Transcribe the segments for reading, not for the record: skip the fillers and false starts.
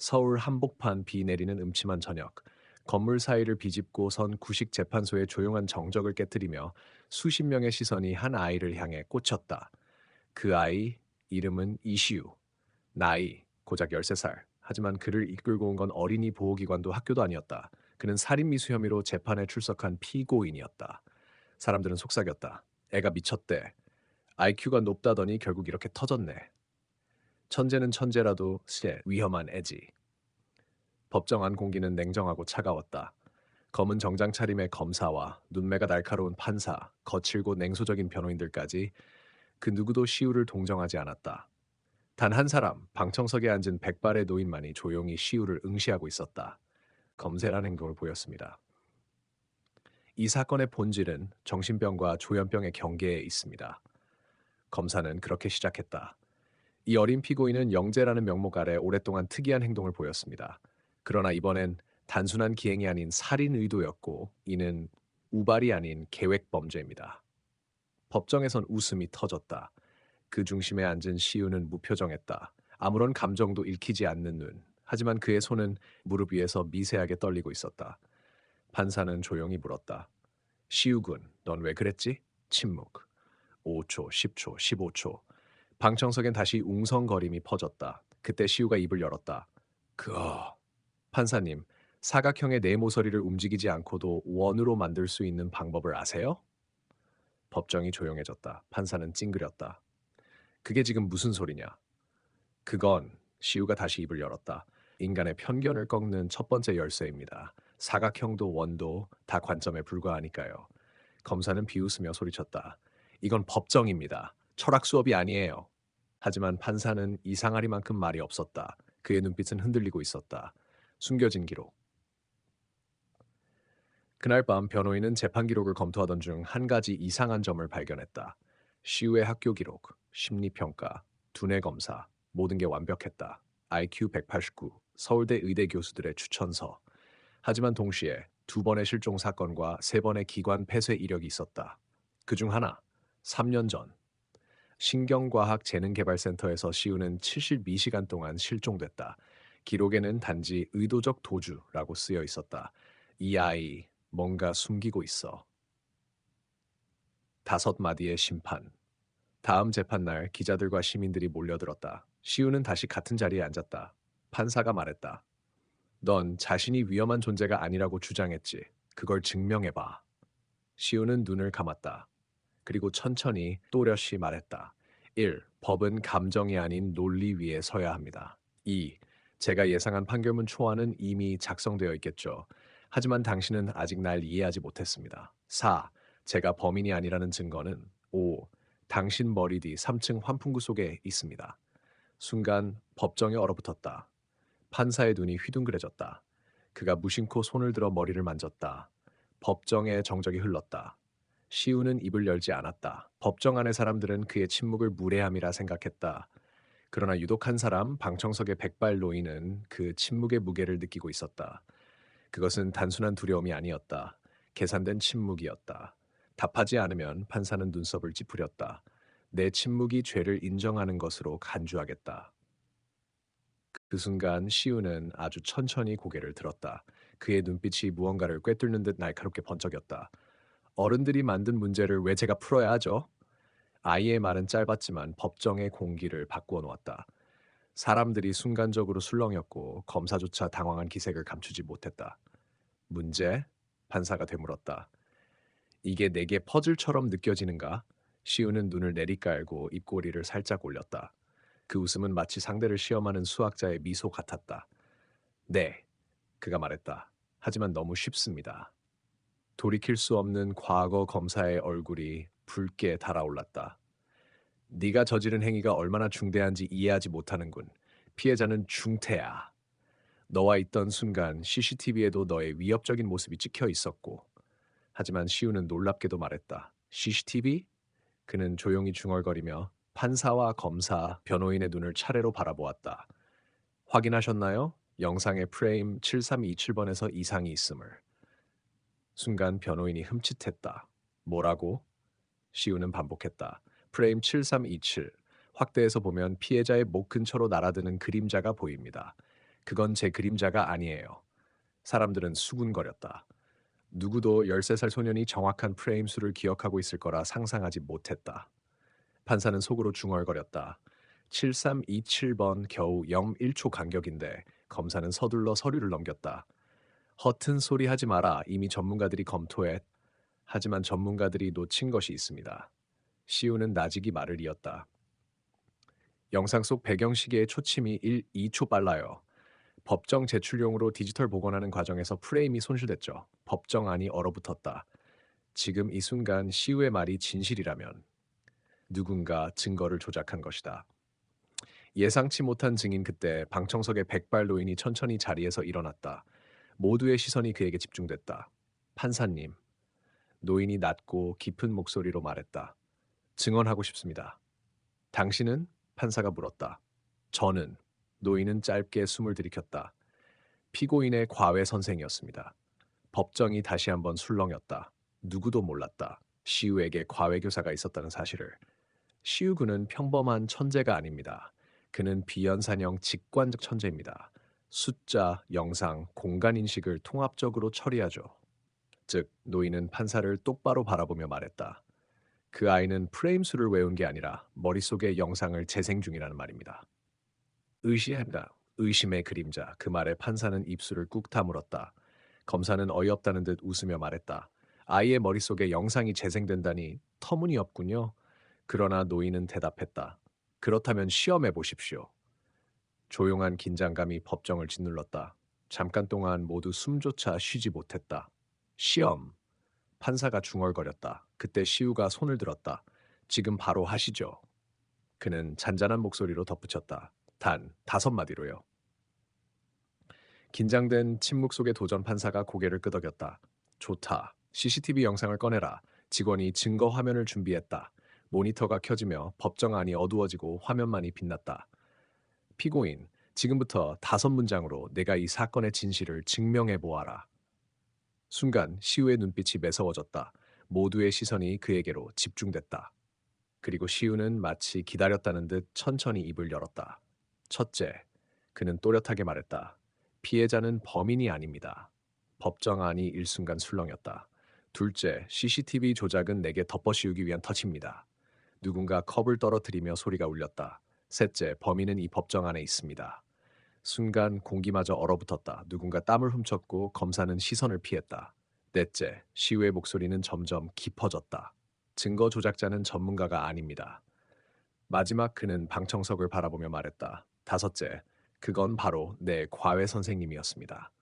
서울 한복판 비 내리는 음침한 저녁, 건물 사이를 비집고 선 구식 재판소의 조용한 정적을 깨뜨리며 수십 명의 시선이 한 아이를 향해 꽂혔다. 그 아이 이름은 이시우. 나이 고작 13살. 하지만 그를 이끌고 온 건 어린이 보호기관도 학교도 아니었다. 그는 살인미수 혐의로 재판에 출석한 피고인이었다. 사람들은 속삭였다. 애가 미쳤대. IQ가 높다더니 결국 이렇게 터졌네. 천재는 천재라도 위험한 애지. 법정 안 공기는 냉정하고 차가웠다. 검은 정장 차림의 검사와 눈매가 날카로운 판사, 거칠고 냉소적인 변호인들까지 그 누구도 시우를 동정하지 않았다. 단 한 사람, 방청석에 앉은 백발의 노인만이 조용히 시우를 응시하고 있었다. 검세란 행동을 보였습니다. 이 사건의 본질은 정신병과 조현병의 경계에 있습니다. 검사는 그렇게 시작했다. 이 어린 피고인은 영재라는 명목 아래 오랫동안 특이한 행동을 보였습니다. 그러나 이번엔 단순한 기행이 아닌 살인 의도였고 이는 우발이 아닌 계획 범죄입니다. 법정에선 웃음이 터졌다. 그 중심에 앉은 시우는 무표정했다. 아무런 감정도 읽히지 않는 눈. 하지만 그의 손은 무릎 위에서 미세하게 떨리고 있었다. 판사는 조용히 물었다. 시우군, 넌 왜 그랬지? 침묵. 5초, 10초, 15초. 방청석엔 다시 웅성거림이 퍼졌다. 그때 시우가 입을 열었다. 판사님, 사각형의 네 모서리를 움직이지 않고도 원으로 만들 수 있는 방법을 아세요? 법정이 조용해졌다. 판사는 찡그렸다. 그게 지금 무슨 소리냐? 그건 시우가 다시 입을 열었다. 인간의 편견을 꺾는 첫 번째 열쇠입니다. 사각형도 원도 다 관점에 불과하니까요. 검사는 비웃으며 소리쳤다. 이건 법정입니다. 철학 수업이 아니에요. 하지만 판사는 이상하리만큼 말이 없었다. 그의 눈빛은 흔들리고 있었다. 숨겨진 기록. 그날 밤 변호인은 재판 기록을 검토하던 중 한 가지 이상한 점을 발견했다. 시우의 학교 기록, 심리평가, 두뇌 검사, 모든 게 완벽했다. IQ 189, 서울대 의대 교수들의 추천서. 하지만 동시에 두 번의 실종 사건과 세 번의 기관 폐쇄 이력이 있었다. 그중 하나, 3년 전 신경과학 재능개발센터에서 시우는 72시간 동안 실종됐다. 기록에는 단지 의도적 도주라고 쓰여 있었다. 이 아이 뭔가 숨기고 있어. 다섯 마디의 심판. 다음 재판날 기자들과 시민들이 몰려들었다. 시우는 다시 같은 자리에 앉았다. 판사가 말했다. 넌 자신이 위험한 존재가 아니라고 주장했지. 그걸 증명해봐. 시우는 눈을 감았다. 그리고 천천히 또렷이 말했다. 1. 법은 감정이 아닌 논리 위에 서야 합니다. 2. 제가 예상한 판결문 초안은 이미 작성되어 있겠죠. 하지만 당신은 아직 날 이해하지 못했습니다. 4. 제가 범인이 아니라는 증거는 5. 당신 머리 뒤 3층 환풍구 속에 있습니다. 순간 법정에 얼어붙었다. 판사의 눈이 휘둥그레졌다. 그가 무심코 손을 들어 머리를 만졌다. 법정의 정적이 흘렀다. 시우는 입을 열지 않았다. 법정 안의 사람들은 그의 침묵을 무례함이라 생각했다. 그러나 유독 한 사람, 방청석의 백발 노인은 그 침묵의 무게를 느끼고 있었다. 그것은 단순한 두려움이 아니었다. 계산된 침묵이었다. 답하지 않으면 판사는 눈썹을 찌푸렸다. 내 침묵이 죄를 인정하는 것으로 간주하겠다. 그 순간 시우는 아주 천천히 고개를 들었다. 그의 눈빛이 무언가를 꿰뚫는 듯 날카롭게 번쩍였다. 어른들이 만든 문제를 왜 제가 풀어야 하죠? 아이의 말은 짧았지만 법정의 공기를 바꾸어 놓았다. 사람들이 순간적으로 술렁였고 검사조차 당황한 기색을 감추지 못했다. 문제? 판사가 되물었다. 이게 내게 퍼즐처럼 느껴지는가? 시우는 눈을 내리깔고 입꼬리를 살짝 올렸다. 그 웃음은 마치 상대를 시험하는 수학자의 미소 같았다. 네, 그가 말했다. 하지만 너무 쉽습니다. 돌이킬 수 없는 과거 검사의 얼굴이 붉게 달아올랐다. 네가 저지른 행위가 얼마나 중대한지 이해하지 못하는군. 피해자는 중태야. 너와 있던 순간 CCTV에도 너의 위협적인 모습이 찍혀 있었고. 하지만 시우는 놀랍게도 말했다. CCTV? 그는 조용히 중얼거리며 판사와 검사, 변호인의 눈을 차례로 바라보았다. 확인하셨나요? 영상의 프레임 7327번에서 이상이 있음을. 순간 변호인이 흠칫했다. 뭐라고? 시우는 반복했다. 프레임 7327. 확대해서 보면 피해자의 목 근처로 날아드는 그림자가 보입니다. 그건 제 그림자가 아니에요. 사람들은 수군거렸다. 누구도 13살 소년이 정확한 프레임 수를 기억하고 있을 거라 상상하지 못했다. 판사는 속으로 중얼거렸다. 7327번 겨우 0.1초 간격인데 검사는 서둘러 서류를 넘겼다. 허튼 소리 하지 마라. 이미 전문가들이 검토해. 하지만 전문가들이 놓친 것이 있습니다. 시우는 나직이 말을 이었다. 영상 속 배경시계의 초침이 2초 빨라요. 법정 제출용으로 디지털 복원하는 과정에서 프레임이 손실됐죠. 법정안이 얼어붙었다. 지금 이 순간 시우의 말이 진실이라면 누군가 증거를 조작한 것이다. 예상치 못한 증인 그때 방청석의 백발 노인이 천천히 자리에서 일어났다. 모두의 시선이 그에게 집중됐다. 판사님, 노인이 낮고 깊은 목소리로 말했다. 증언하고 싶습니다. 당신은? 판사가 물었다. 저는. 노인은 짧게 숨을 들이켰다. 피고인의 과외 선생이었습니다. 법정이 다시 한번 술렁였다. 누구도 몰랐다. 시우에게 과외 교사가 있었다는 사실을. 시우 그는 평범한 천재가 아닙니다. 그는 비연산형 직관적 천재입니다. 숫자, 영상, 공간 인식을 통합적으로 처리하죠. 즉, 노인은 판사를 똑바로 바라보며 말했다. 그 아이는 프레임 수를 외운 게 아니라 머릿속의 영상을 재생 중이라는 말입니다. 의시한다. 의심의 그림자. 그 말에 판사는 입술을 꾹 다물었다. 검사는 어이없다는 듯 웃으며 말했다. 아이의 머릿속에 영상이 재생된다니 터무니없군요. 그러나 노인은 대답했다. 그렇다면 시험해 보십시오. 조용한 긴장감이 법정을 짓눌렀다. 잠깐 동안 모두 숨조차 쉬지 못했다. 시험. 판사가 중얼거렸다. 그때 시우가 손을 들었다. 지금 바로 하시죠. 그는 잔잔한 목소리로 덧붙였다. 단 5마디로요. 긴장된 침묵 속의 도전 판사가 고개를 끄덕였다. 좋다. CCTV 영상을 꺼내라. 직원이 증거 화면을 준비했다. 모니터가 켜지며 법정안이 어두워지고 화면만이 빛났다. 피고인, 지금부터 5문장으로 내가 이 사건의 진실을 증명해 보아라. 순간 시우의 눈빛이 매서워졌다. 모두의 시선이 그에게로 집중됐다. 그리고 시우는 마치 기다렸다는 듯 천천히 입을 열었다. 첫째, 그는 또렷하게 말했다. 피해자는 범인이 아닙니다. 법정안이 일순간 술렁였다. 둘째, CCTV 조작은 내게 덮어씌우기 위한 터치입니다. 누군가 컵을 떨어뜨리며 소리가 울렸다. 셋째, 범인은 이 법정 안에 있습니다. 순간 공기마저 얼어붙었다. 누군가 땀을 훔쳤고 검사는 시선을 피했다. 넷째, 시우의 목소리는 점점 깊어졌다. 증거 조작자는 전문가가 아닙니다. 마지막 그는 방청석을 바라보며 말했다. 다섯째, 그건 바로 내 과외 선생님이었습니다.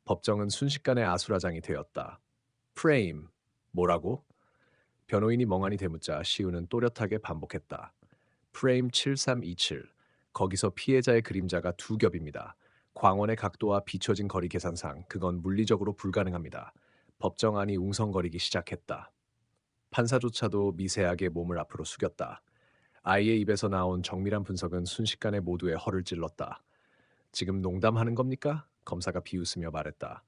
법정은 순식간에 아수라장이 되었다. 프레임, 뭐라고? 변호인이 멍하니 되묻자 시우는 또렷하게 반복했다. 프레임 7327. 거기서 피해자의 그림자가 2겹입니다. 광원의 각도와 비춰진 거리 계산상 그건 물리적으로 불가능합니다. 법정안이 웅성거리기 시작했다. 판사조차도 미세하게 몸을 앞으로 숙였다. 아이의 입에서 나온 정밀한 분석은 순식간에 모두의 허를 찔렀다. 지금 농담하는 겁니까? 검사가 비웃으며 말했다.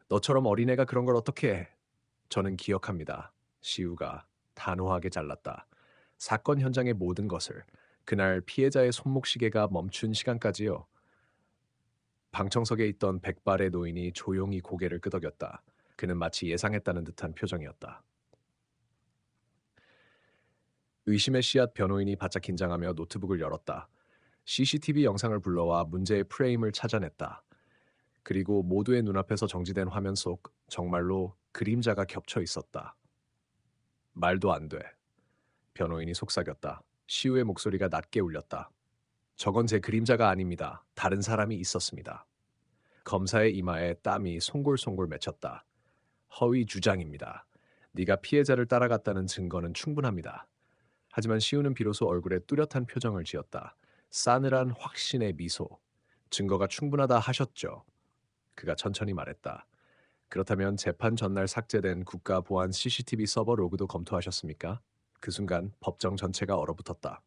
너처럼 어린애가 그런 걸 어떻게 해? 저는 기억합니다. 시우가 단호하게 잘랐다. 사건 현장의 모든 것을, 그날 피해자의 손목시계가 멈춘 시간까지요. 방청석에 있던 백발의 노인이 조용히 고개를 끄덕였다. 그는 마치 예상했다는 듯한 표정이었다. 의심의 씨앗 변호인이 바짝 긴장하며 노트북을 열었다. CCTV 영상을 불러와 문제의 프레임을 찾아냈다. 그리고 모두의 눈앞에서 정지된 화면 속 정말로 그림자가 겹쳐 있었다. 말도 안 돼. 변호인이 속삭였다. 시우의 목소리가 낮게 울렸다. 저건 제 그림자가 아닙니다. 다른 사람이 있었습니다. 검사의 이마에 땀이 송골송골 맺혔다. 허위 주장입니다. 네가 피해자를 따라갔다는 증거는 충분합니다. 하지만 시우는 비로소 얼굴에 뚜렷한 표정을 지었다. 싸늘한 확신의 미소. 증거가 충분하다 하셨죠. 그가 천천히 말했다. 그렇다면 재판 전날 삭제된 국가보안 CCTV 서버 로그도 검토하셨습니까? 그 순간 법정 전체가 얼어붙었다.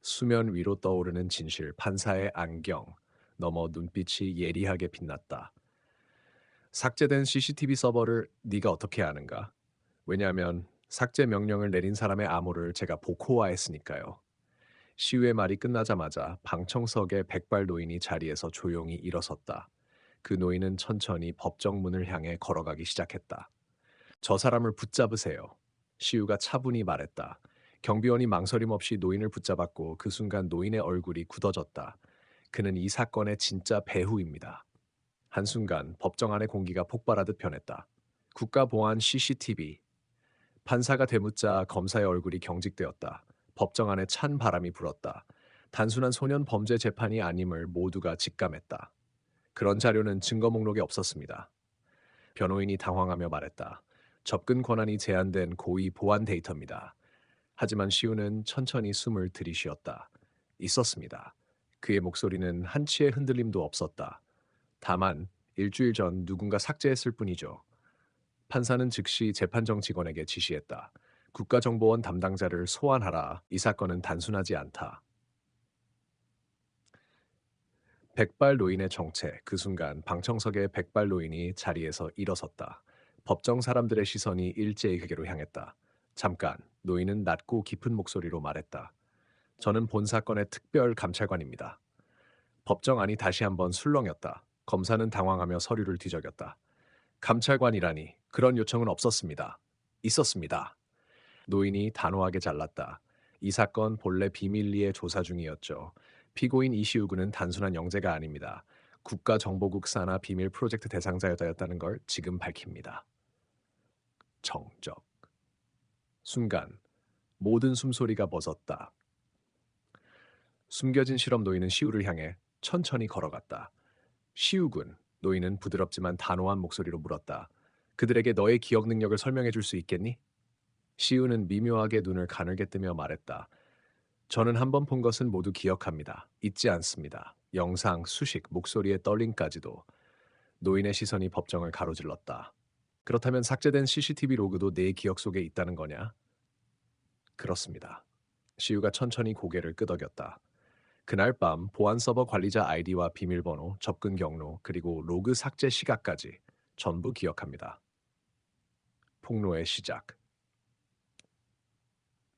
수면 위로 떠오르는 진실, 판사의 안경, 너머 눈빛이 예리하게 빛났다. 삭제된 CCTV 서버를 네가 어떻게 아는가? 왜냐하면 삭제 명령을 내린 사람의 암호를 제가 복호화했으니까요. 시우의 말이 끝나자마자 방청석의 백발 노인이 자리에서 조용히 일어섰다. 그 노인은 천천히 법정 문을 향해 걸어가기 시작했다. 저 사람을 붙잡으세요. 시우가 차분히 말했다. 경비원이 망설임 없이 노인을 붙잡았고 그 순간 노인의 얼굴이 굳어졌다. 그는 이 사건의 진짜 배후입니다. 한순간 법정 안의 공기가 폭발하듯 변했다. 국가보안 CCTV. 판사가 되묻자 검사의 얼굴이 경직되었다. 법정 안에 찬 바람이 불었다. 단순한 소년 범죄 재판이 아님을 모두가 직감했다. 그런 자료는 증거 목록에 없었습니다. 변호인이 당황하며 말했다. 접근 권한이 제한된 고의 보안 데이터입니다. 하지만 시우는 천천히 숨을 들이쉬었다. 있었습니다. 그의 목소리는 한치의 흔들림도 없었다. 다만 일주일 전 누군가 삭제했을 뿐이죠. 판사는 즉시 재판정 직원에게 지시했다. 국가정보원 담당자를 소환하라. 이 사건은 단순하지 않다. 백발 노인의 정체. 그 순간 방청석의 백발 노인이 자리에서 일어섰다. 법정 사람들의 시선이 일제히 그게로 향했다. 잠깐, 노인은 낮고 깊은 목소리로 말했다. 저는 본 사건의 특별 감찰관입니다. 법정 안이 다시 한번 술렁였다. 검사는 당황하며 서류를 뒤적였다. 감찰관이라니 그런 요청은 없었습니다. 있었습니다. 노인이 단호하게 잘랐다. 이 사건 본래 비밀리에 조사 중이었죠. 피고인 이시우군은 단순한 영재가 아닙니다. 국가정보국 산하 비밀 프로젝트 대상자였다는 걸 지금 밝힙니다. 정적. 순간 모든 숨소리가 멎었다. 숨겨진 실험 노인은 시우를 향해 천천히 걸어갔다. 시우군, 노인은 부드럽지만 단호한 목소리로 물었다. 그들에게 너의 기억 능력을 설명해 줄 수 있겠니? 시우는 미묘하게 눈을 가늘게 뜨며 말했다. 저는 한 번 본 것은 모두 기억합니다. 잊지 않습니다. 영상, 수식, 목소리의 떨림까지도. 노인의 시선이 법정을 가로질렀다. 그렇다면 삭제된 CCTV 로그도 내 기억 속에 있다는 거냐? 그렇습니다. 시우가 천천히 고개를 끄덕였다. 그날 밤 보안 서버 관리자 아이디와 비밀번호, 접근 경로, 그리고 로그 삭제 시각까지 전부 기억합니다. 폭로의 시작.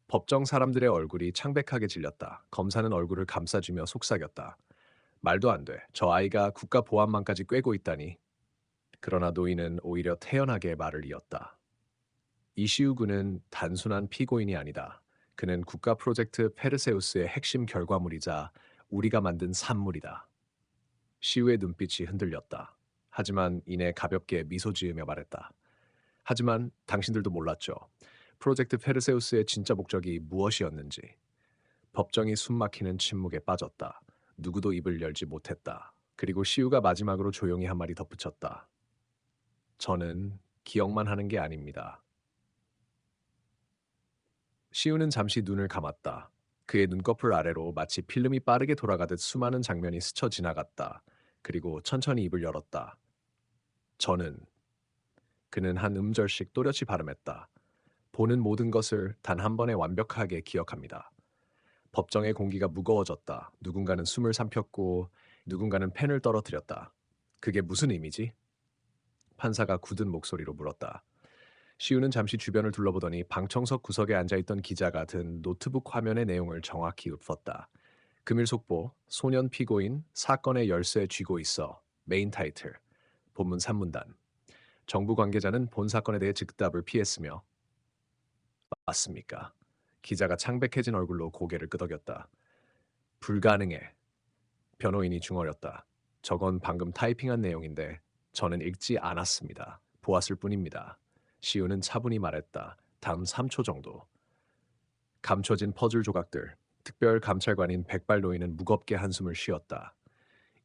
법정 사람들의 얼굴이 창백하게 질렸다. 검사는 얼굴을 감싸주며 속삭였다. 말도 안 돼. 저 아이가 국가 보안망까지 꿰고 있다니. 그러나 노인은 오히려 태연하게 말을 이었다. 이시우 군은 단순한 피고인이 아니다. 그는 국가 프로젝트 페르세우스의 핵심 결과물이자 우리가 만든 산물이다. 시우의 눈빛이 흔들렸다. 하지만 이내 가볍게 미소 지으며 말했다. 하지만 당신들도 몰랐죠. 프로젝트 페르세우스의 진짜 목적이 무엇이었는지. 법정이 숨막히는 침묵에 빠졌다. 누구도 입을 열지 못했다. 그리고 시우가 마지막으로 조용히 한 마디 덧붙였다. 저는 기억만 하는 게 아닙니다. 시우는 잠시 눈을 감았다. 그의 눈꺼풀 아래로 마치 필름이 빠르게 돌아가듯 수많은 장면이 스쳐 지나갔다. 그리고 천천히 입을 열었다. 저는 그는 한 음절씩 또렷이 발음했다. 보는 모든 것을 단 한 번에 완벽하게 기억합니다. 법정의 공기가 무거워졌다. 누군가는 숨을 삼켰고 누군가는 펜을 떨어뜨렸다. 그게 무슨 의미지? 판사가 굳은 목소리로 물었다. 시우는 잠시 주변을 둘러보더니 방청석 구석에 앉아있던 기자가 든 노트북 화면의 내용을 정확히 읊었다. 금일 속보, 소년 피고인, 사건의 열쇠 쥐고 있어. 메인 타이틀, 본문 3문단. 정부 관계자는 본 사건에 대해 즉답을 피했으며 맞습니까? 기자가 창백해진 얼굴로 고개를 끄덕였다. 불가능해. 변호인이 중얼였다. 저건 방금 타이핑한 내용인데 저는 읽지 않았습니다. 보았을 뿐입니다. 시우는 차분히 말했다. 다음 3초 정도. 감춰진 퍼즐 조각들. 특별 감찰관인 백발노인은 무겁게 한숨을 쉬었다.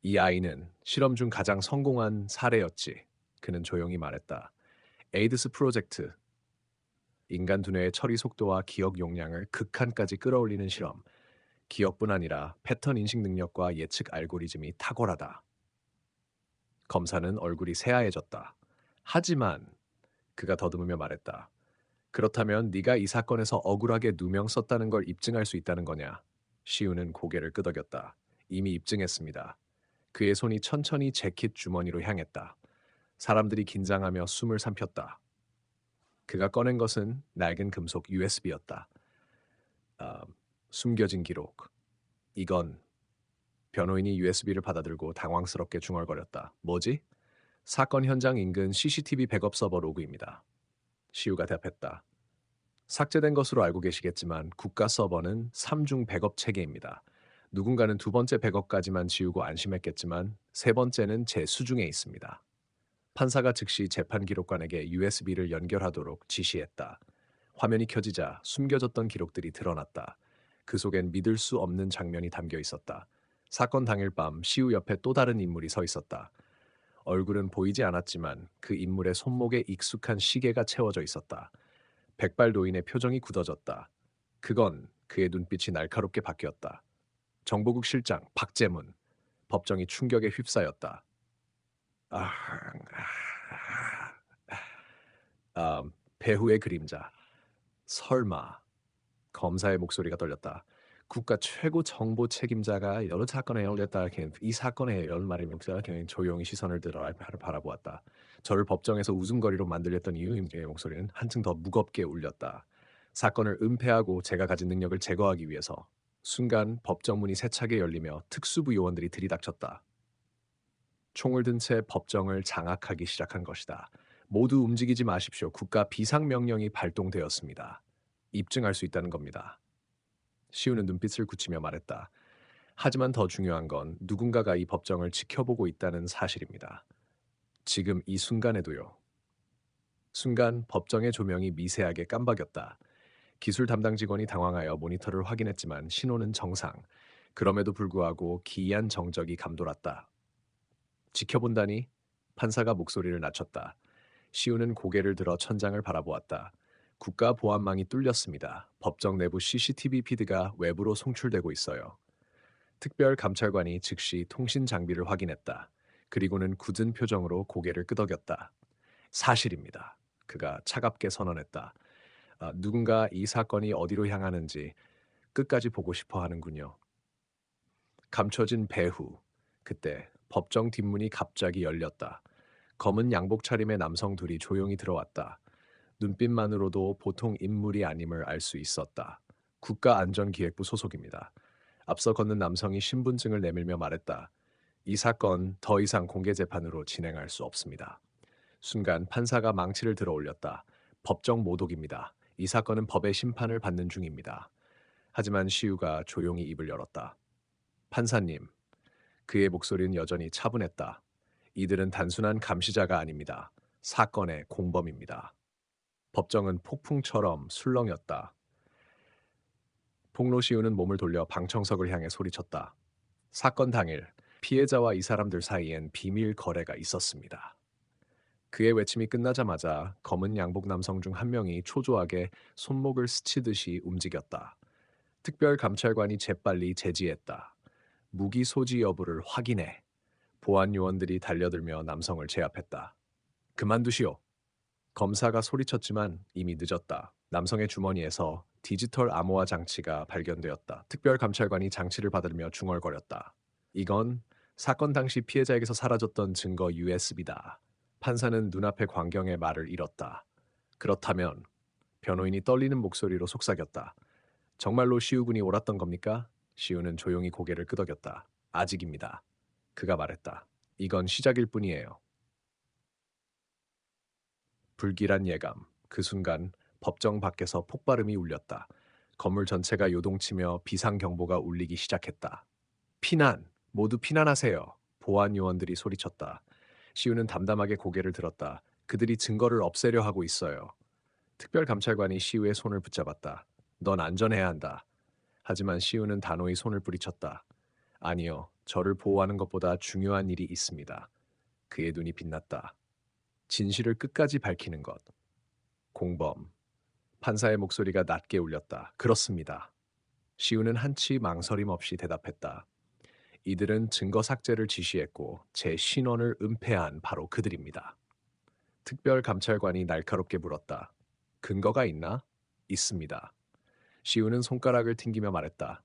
이 아이는 실험 중 가장 성공한 사례였지. 그는 조용히 말했다. 에이드스 프로젝트. 인간 두뇌의 처리 속도와 기억 용량을 극한까지 끌어올리는 실험. 기억뿐 아니라 패턴 인식 능력과 예측 알고리즘이 탁월하다. 검사는 얼굴이 새하얘졌다. 하지만 그가 더듬으며 말했다. 그렇다면 네가 이 사건에서 억울하게 누명 썼다는 걸 입증할 수 있다는 거냐? 시우는 고개를 끄덕였다. 이미 입증했습니다. 그의 손이 천천히 재킷 주머니로 향했다. 사람들이 긴장하며 숨을 삼켰다. 그가 꺼낸 것은 낡은 금속 USB였다. 숨겨진 기록. 이건 변호인이 USB를 받아들고 당황스럽게 중얼거렸다. 뭐지? 사건 현장 인근 CCTV 백업 서버 로그입니다. 시우가 답했다. 삭제된 것으로 알고 계시겠지만 국가 서버는 3중 백업 체계입니다. 누군가는 두 번째 백업까지만 지우고 안심했겠지만 세 번째는 제 수중에 있습니다. 판사가 즉시 재판 기록관에게 USB를 연결하도록 지시했다. 화면이 켜지자 숨겨졌던 기록들이 드러났다. 그 속엔 믿을 수 없는 장면이 담겨 있었다. 사건 당일 밤 시우 옆에 또 다른 인물이 서 있었다. 얼굴은 보이지 않았지만 그 인물의 손목에 익숙한 시계가 채워져 있었다. 백발 노인의 표정이 굳어졌다. 그건 그의 눈빛이 날카롭게 바뀌었다. 정보국 실장 박재문. 법정이 충격에 휩싸였다. 아, 아, 배후의 그림자. 설마. 검사의 목소리가 떨렸다. 국가 최고 정보 책임자가 여러 사건에 연루됐다. 이 사건에 이런 말이면서 그냥 조용히 시선을 들어 바라보았다. 저를 법정에서 웃음거리로 만들렸던 이유의 목소리는 한층 더 무겁게 울렸다. 사건을 은폐하고 제가 가진 능력을 제거하기 위해서. 순간 법정 문이 세차게 열리며 특수부 요원들이 들이닥쳤다. 총을 든 채 법정을 장악하기 시작한 것이다. 모두 움직이지 마십시오. 국가 비상명령이 발동되었습니다. 입증할 수 있다는 겁니다. 시우는 눈빛을 굳히며 말했다. 하지만 더 중요한 건 누군가가 이 법정을 지켜보고 있다는 사실입니다. 지금 이 순간에도요. 순간 법정의 조명이 미세하게 깜박였다. 기술 담당 직원이 당황하여 모니터를 확인했지만 신호는 정상. 그럼에도 불구하고 기이한 정적이 감돌았다. 지켜본다니? 판사가 목소리를 낮췄다. 시우는 고개를 들어 천장을 바라보았다. 국가 보안망이 뚫렸습니다. 법정 내부 CCTV 피드가 외부로 송출되고 있어요. 특별 감찰관이 즉시 통신 장비를 확인했다. 그리고는 굳은 표정으로 고개를 끄덕였다. 사실입니다. 그가 차갑게 선언했다. 누군가 이 사건이 어디로 향하는지 끝까지 보고 싶어 하는군요. 감춰진 배후. 그때 법정 뒷문이 갑자기 열렸다. 검은 양복 차림의 남성 둘이 조용히 들어왔다. 눈빛만으로도 보통 인물이 아님을 알 수 있었다. 국가안전기획부 소속입니다. 앞서 걷는 남성이 신분증을 내밀며 말했다. 이 사건 더 이상 공개 재판으로 진행할 수 없습니다. 순간 판사가 망치를 들어 올렸다. 법정 모독입니다. 이 사건은 법의 심판을 받는 중입니다. 하지만 시우가 조용히 입을 열었다. 판사님, 그의 목소리는 여전히 차분했다. 이들은 단순한 감시자가 아닙니다. 사건의 공범입니다. 법정은 폭풍처럼 술렁였다. 폭로시우는 몸을 돌려 방청석을 향해 소리쳤다. 사건 당일 피해자와 이 사람들 사이엔 비밀 거래가 있었습니다. 그의 외침이 끝나자마자 검은 양복 남성 중 한 명이 초조하게 손목을 스치듯이 움직였다. 특별 감찰관이 재빨리 제지했다. 무기 소지 여부를 확인해. 보안 요원들이 달려들며 남성을 제압했다. 그만두시오. 검사가 소리쳤지만 이미 늦었다. 남성의 주머니에서 디지털 암호화 장치가 발견되었다. 특별 감찰관이 장치를 받으며 중얼거렸다. 이건 사건 당시 피해자에게서 사라졌던 증거 USB다. 판사는 눈앞의 광경에 말을 잃었다. 그렇다면 변호인이 떨리는 목소리로 속삭였다. 정말로 시우군이 옳았던 겁니까? 시우는 조용히 고개를 끄덕였다. 아직입니다. 그가 말했다. 이건 시작일 뿐이에요. 불길한 예감. 그 순간 법정 밖에서 폭발음이 울렸다. 건물 전체가 요동치며 비상경보가 울리기 시작했다. 피난! 모두 피난하세요! 보안 요원들이 소리쳤다. 시우는 담담하게 고개를 들었다. 그들이 증거를 없애려 하고 있어요. 특별감찰관이 시우의 손을 붙잡았다. 넌 안전해야 한다. 하지만 시우는 단호히 손을 뿌리쳤다. 아니요, 저를 보호하는 것보다 중요한 일이 있습니다. 그의 눈이 빛났다. 진실을 끝까지 밝히는 것. 공범. 판사의 목소리가 낮게 울렸다. 그렇습니다. 시우는 한치 망설임 없이 대답했다. 이들은 증거 삭제를 지시했고 제 신원을 은폐한 바로 그들입니다. 특별감찰관이 날카롭게 물었다. 근거가 있나? 있습니다. 시우는 손가락을 튕기며 말했다.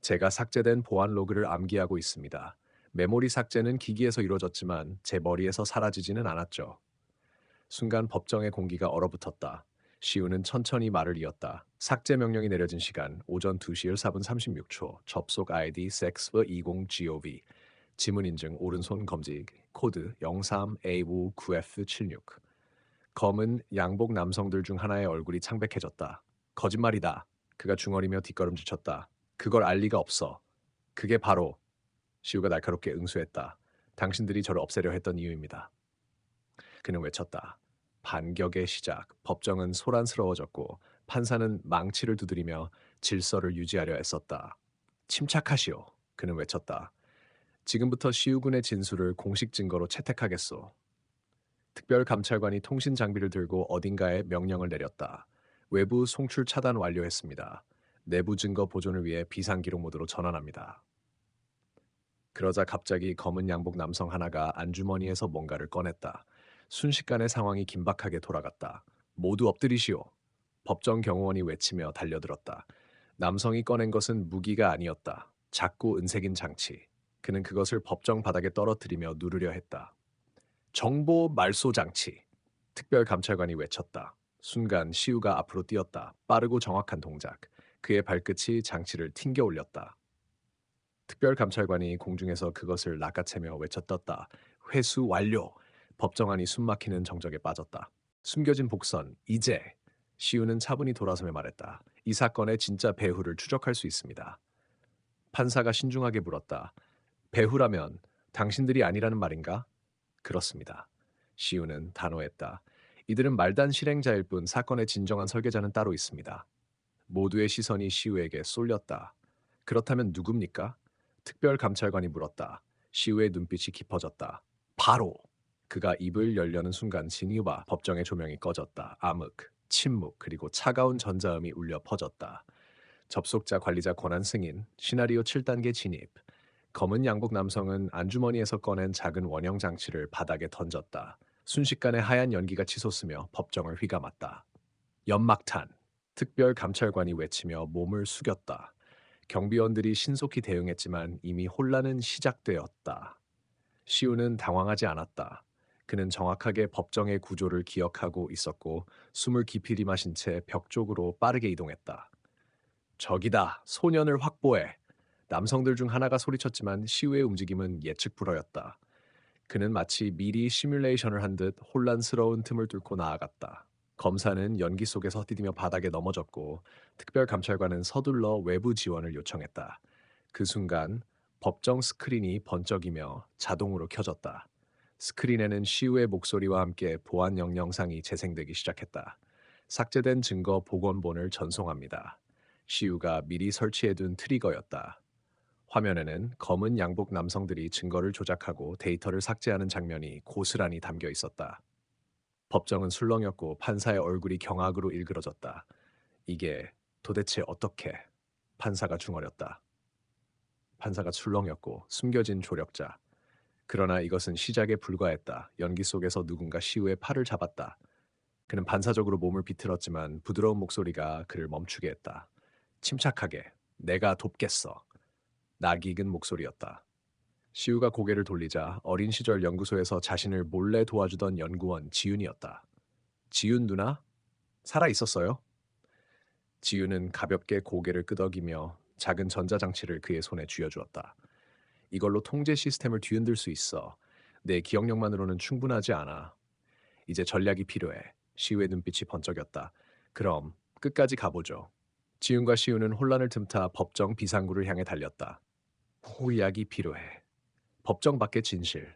제가 삭제된 보안 로그를 암기하고 있습니다. 메모리 삭제는 기기에서 이루어졌지만 제 머리에서 사라지지는 않았죠. 순간 법정의 공기가 얼어붙었다. 시우는 천천히 말을 이었다. 삭제 명령이 내려진 시간 오전 2시 14분 36초. 접속 아이디 sex20gov. 지문 인증 오른손 검지. 코드 03A59F76. 검은 양복 남성들 중 하나의 얼굴이 창백해졌다. 거짓말이다. 그가 중얼이며 뒷걸음질 쳤다. 그걸 알 리가 없어. 그게 바로 시우가 날카롭게 응수했다. 당신들이 저를 없애려 했던 이유입니다. 그는 외쳤다. 반격의 시작. 법정은 소란스러워졌고 판사는 망치를 두드리며 질서를 유지하려 애썼다. 침착하시오. 그는 외쳤다. 지금부터 시우군의 진술을 공식 증거로 채택하겠소. 특별감찰관이 통신 장비를 들고 어딘가에 명령을 내렸다. 외부 송출 차단 완료했습니다. 내부 증거 보존을 위해 비상기록 모드로 전환합니다. 그러자 갑자기 검은 양복 남성 하나가 안주머니에서 뭔가를 꺼냈다. 순식간에 상황이 긴박하게 돌아갔다. 모두 엎드리시오. 법정 경호원이 외치며 달려들었다. 남성이 꺼낸 것은 무기가 아니었다. 작고 은색인 장치. 그는 그것을 법정 바닥에 떨어뜨리며 누르려 했다. 정보 말소 장치. 특별감찰관이 외쳤다. 순간 시우가 앞으로 뛰었다. 빠르고 정확한 동작. 그의 발끝이 장치를 튕겨 올렸다. 특별감찰관이 공중에서 그것을 낚아채며 외쳤떴다. 회수 완료. 법정안이 숨막히는 정적에 빠졌다. 숨겨진 복선, 이제. 시우는 차분히 돌아서며 말했다. 이 사건의 진짜 배후를 추적할 수 있습니다. 판사가 신중하게 물었다. 배후라면 당신들이 아니라는 말인가? 그렇습니다. 시우는 단호했다. 이들은 말단 실행자일 뿐 사건의 진정한 설계자는 따로 있습니다. 모두의 시선이 시우에게 쏠렸다. 그렇다면 누굽니까? 특별감찰관이 물었다. 시우의 눈빛이 깊어졌다. 바로! 그가 입을 열려는 순간 진이와 법정의 조명이 꺼졌다. 암흑, 침묵, 그리고 차가운 전자음이 울려 퍼졌다. 접속자 관리자 권한 승인, 시나리오 7단계 진입. 검은 양복 남성은 안주머니에서 꺼낸 작은 원형 장치를 바닥에 던졌다. 순식간에 하얀 연기가 치솟으며 법정을 휘감았다. 연막탄. 특별감찰관이 외치며 몸을 숙였다. 경비원들이 신속히 대응했지만 이미 혼란은 시작되었다. 시우는 당황하지 않았다. 그는 정확하게 법정의 구조를 기억하고 있었고 숨을 깊이 들이마신 채 벽 쪽으로 빠르게 이동했다. 적이다. 소년을 확보해. 남성들 중 하나가 소리쳤지만 시우의 움직임은 예측 불허였다. 그는 마치 미리 시뮬레이션을 한 듯 혼란스러운 틈을 뚫고 나아갔다. 검사는 연기 속에서 헛디디며 바닥에 넘어졌고 특별감찰관은 서둘러 외부 지원을 요청했다. 그 순간 법정 스크린이 번쩍이며 자동으로 켜졌다. 스크린에는 시우의 목소리와 함께 보안 영상이 재생되기 시작했다. 삭제된 증거 복원본을 전송합니다. 시우가 미리 설치해둔 트리거였다. 화면에는 검은 양복 남성들이 증거를 조작하고 데이터를 삭제하는 장면이 고스란히 담겨 있었다. 법정은 술렁였고 판사의 얼굴이 경악으로 일그러졌다. 이게 도대체 어떻게? 판사가 중얼였다. 판사가 술렁였고 숨겨진 조력자. 그러나 이것은 시작에 불과했다. 연기 속에서 누군가 시우의 팔을 잡았다. 그는 반사적으로 몸을 비틀었지만 부드러운 목소리가 그를 멈추게 했다. 침착하게, 내가 돕겠어. 낯익은 목소리였다. 시우가 고개를 돌리자 어린 시절 연구소에서 자신을 몰래 도와주던 연구원 지윤이었다. 지윤 누나? 살아 있었어요? 지윤은 가볍게 고개를 끄덕이며 작은 전자장치를 그의 손에 쥐어주었다. 이걸로 통제 시스템을 뒤흔들 수 있어. 내 기억력만으로는 충분하지 않아. 이제 전략이 필요해. 시우의 눈빛이 번쩍였다. 그럼 끝까지 가보죠. 지윤과 시우는 혼란을 틈타 법정 비상구를 향해 달렸다. 호약이 필요해. 법정 밖의 진실.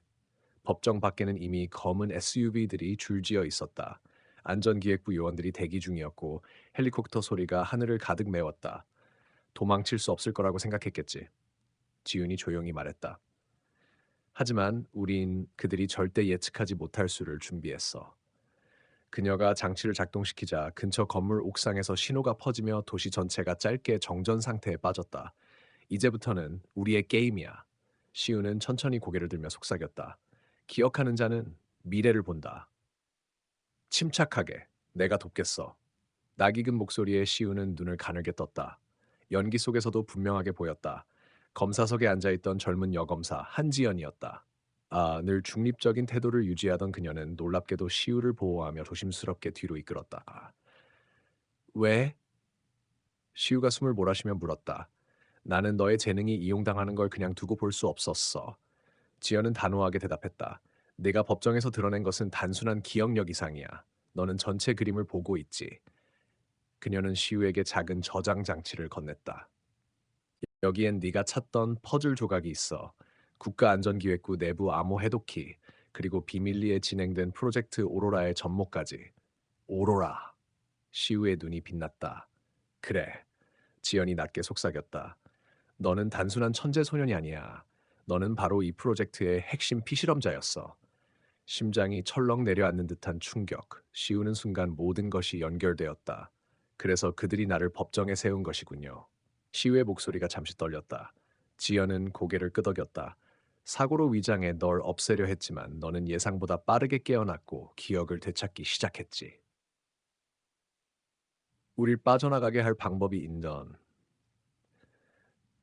법정 밖에는 이미 검은 SUV들이 줄지어 있었다. 안전기획부 요원들이 대기 중이었고 헬리콥터 소리가 하늘을 가득 메웠다. 도망칠 수 없을 거라고 생각했겠지. 지윤이 조용히 말했다. 하지만 우린 그들이 절대 예측하지 못할 수를 준비했어. 그녀가 장치를 작동시키자 근처 건물 옥상에서 신호가 퍼지며 도시 전체가 짧게 정전 상태에 빠졌다. 이제부터는 우리의 게임이야. 시우는 천천히 고개를 들며 속삭였다. 기억하는 자는 미래를 본다. 침착하게, 내가 돕겠어. 낯익은 목소리에 시우는 눈을 가늘게 떴다. 연기 속에서도 분명하게 보였다. 검사석에 앉아있던 젊은 여검사 한지연이었다. 늘 중립적인 태도를 유지하던 그녀는 놀랍게도 시우를 보호하며 조심스럽게 뒤로 이끌었다. 왜? 시우가 숨을 몰아쉬며 물었다. 나는 너의 재능이 이용당하는 걸 그냥 두고 볼 수 없었어. 지연은 단호하게 대답했다. 내가 법정에서 드러낸 것은 단순한 기억력 이상이야. 너는 전체 그림을 보고 있지. 그녀는 시우에게 작은 저장 장치를 건넸다. 여기엔 네가 찾던 퍼즐 조각이 있어. 국가안전기획부 내부 암호 해독키, 그리고 비밀리에 진행된 프로젝트 오로라의 전모까지. 오로라. 시우의 눈이 빛났다. 그래. 지연이 낮게 속삭였다. 너는 단순한 천재 소년이 아니야. 너는 바로 이 프로젝트의 핵심 피실험자였어. 심장이 철렁 내려앉는 듯한 충격. 시우는 순간 모든 것이 연결되었다. 그래서 그들이 나를 법정에 세운 것이군요. 시우의 목소리가 잠시 떨렸다. 지연은 고개를 끄덕였다. 사고로 위장해 널 없애려 했지만 너는 예상보다 빠르게 깨어났고 기억을 되찾기 시작했지. 우릴 빠져나가게 할 방법이 있던.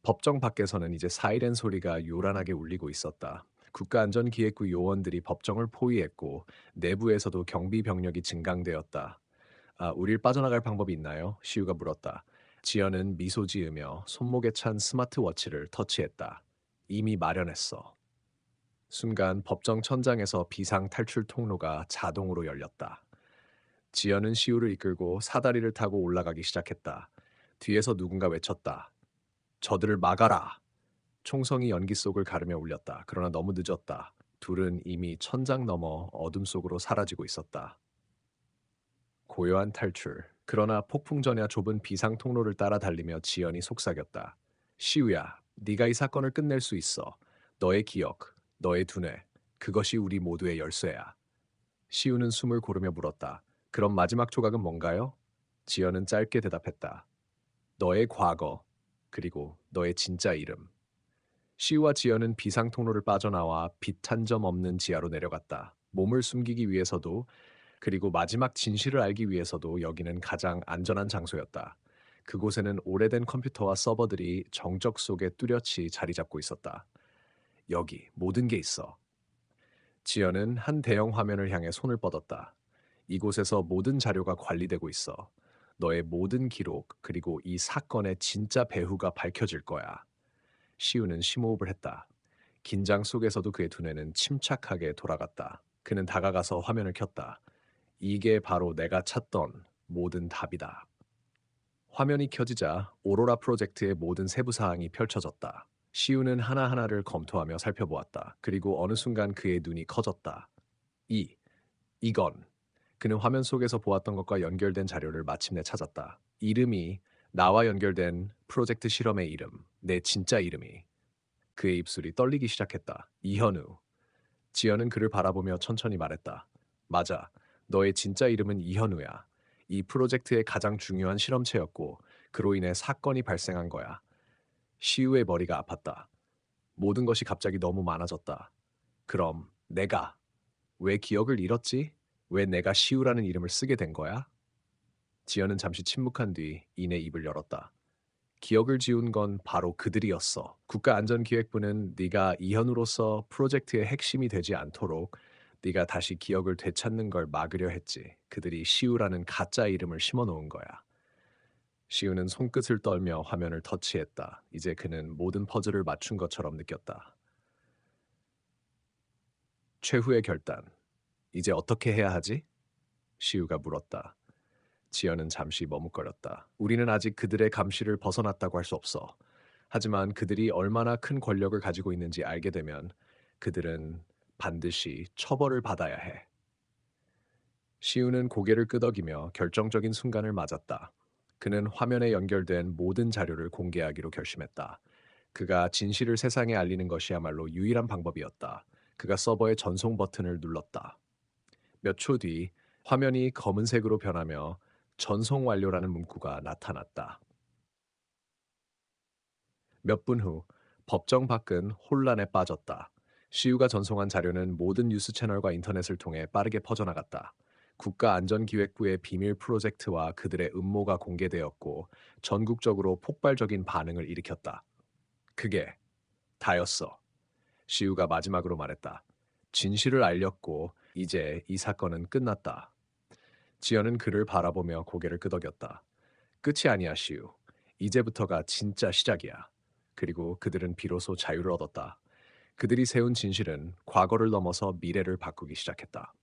법정 밖에서는 이제 사이렌 소리가 요란하게 울리고 있었다. 국가안전기획부 요원들이 법정을 포위했고 내부에서도 경비 병력이 증강되었다. 우릴 빠져나갈 방법이 있나요? 시우가 물었다. 지연은 미소 지으며 손목에 찬 스마트워치를 터치했다. 이미 마련했어. 순간 법정 천장에서 비상 탈출 통로가 자동으로 열렸다. 지연은 시우를 이끌고 사다리를 타고 올라가기 시작했다. 뒤에서 누군가 외쳤다. 저들을 막아라. 총성이 연기 속을 가르며 울렸다. 그러나 너무 늦었다. 둘은 이미 천장 너머 어둠 속으로 사라지고 있었다. 고요한 탈출. 그러나 폭풍전야 좁은 비상 통로를 따라 달리며 지연이 속삭였다. 시우야, 네가 이 사건을 끝낼 수 있어. 너의 기억, 너의 두뇌, 그것이 우리 모두의 열쇠야. 시우는 숨을 고르며 물었다. 그럼 마지막 조각은 뭔가요? 지연은 짧게 대답했다. 너의 과거, 그리고 너의 진짜 이름. 시우와 지연은 비상 통로를 빠져나와 빛 한 점 없는 지하로 내려갔다. 몸을 숨기기 위해서도 그리고 마지막 진실을 알기 위해서도 여기는 가장 안전한 장소였다. 그곳에는 오래된 컴퓨터와 서버들이 정적 속에 뚜렷이 자리 잡고 있었다. 여기 모든 게 있어. 지연은 한 대형 화면을 향해 손을 뻗었다. 이곳에서 모든 자료가 관리되고 있어. 너의 모든 기록, 그리고 이 사건의 진짜 배후가 밝혀질 거야. 시우는 심호흡을 했다. 긴장 속에서도 그의 두뇌는 침착하게 돌아갔다. 그는 다가가서 화면을 켰다. 이게 바로 내가 찾던 모든 답이다. 화면이 켜지자 오로라 프로젝트의 모든 세부 사항이 펼쳐졌다. 시우는 하나하나를 검토하며 살펴보았다. 그리고 어느 순간 그의 눈이 커졌다. 이건. 그는 화면 속에서 보았던 것과 연결된 자료를 마침내 찾았다. 이름이 나와 연결된 프로젝트 실험의 이름, 내 진짜 이름이. 그의 입술이 떨리기 시작했다. 이현우. 지연은 그를 바라보며 천천히 말했다. 맞아. 너의 진짜 이름은 이현우야. 이 프로젝트의 가장 중요한 실험체였고 그로 인해 사건이 발생한 거야. 시우의 머리가 아팠다. 모든 것이 갑자기 너무 많아졌다. 그럼 내가 왜 기억을 잃었지? 왜 내가 시우라는 이름을 쓰게 된 거야? 지연은 잠시 침묵한 뒤 이내 입을 열었다. 기억을 지운 건 바로 그들이었어. 국가안전기획부는 네가 이현우로서 프로젝트의 핵심이 되지 않도록 네가 다시 기억을 되찾는 걸 막으려 했지. 그들이 시우라는 가짜 이름을 심어놓은 거야. 시우는 손끝을 떨며 화면을 터치했다. 이제 그는 모든 퍼즐을 맞춘 것처럼 느꼈다. 최후의 결단. 이제 어떻게 해야 하지? 시우가 물었다. 지연은 잠시 머뭇거렸다. 우리는 아직 그들의 감시를 벗어났다고 할 수 없어. 하지만 그들이 얼마나 큰 권력을 가지고 있는지 알게 되면 그들은 반드시 처벌을 받아야 해. 시우는 고개를 끄덕이며 결정적인 순간을 맞았다. 그는 화면에 연결된 모든 자료를 공개하기로 결심했다. 그가 진실을 세상에 알리는 것이야말로 유일한 방법이었다. 그가 서버의 전송 버튼을 눌렀다. 몇 초 뒤 화면이 검은색으로 변하며 전송 완료라는 문구가 나타났다. 몇 분 후 법정 밖은 혼란에 빠졌다. 시우가 전송한 자료는 모든 뉴스 채널과 인터넷을 통해 빠르게 퍼져나갔다. 국가안전기획부의 비밀 프로젝트와 그들의 음모가 공개되었고 전국적으로 폭발적인 반응을 일으켰다. 그게 다였어. 시우가 마지막으로 말했다. 진실을 알렸고 이제 이 사건은 끝났다. 지연은 그를 바라보며 고개를 끄덕였다. 끝이 아니야, 시우. 이제부터가 진짜 시작이야. 그리고 그들은 비로소 자유를 얻었다. 그들이 세운 진실은 과거를 넘어서 미래를 바꾸기 시작했다.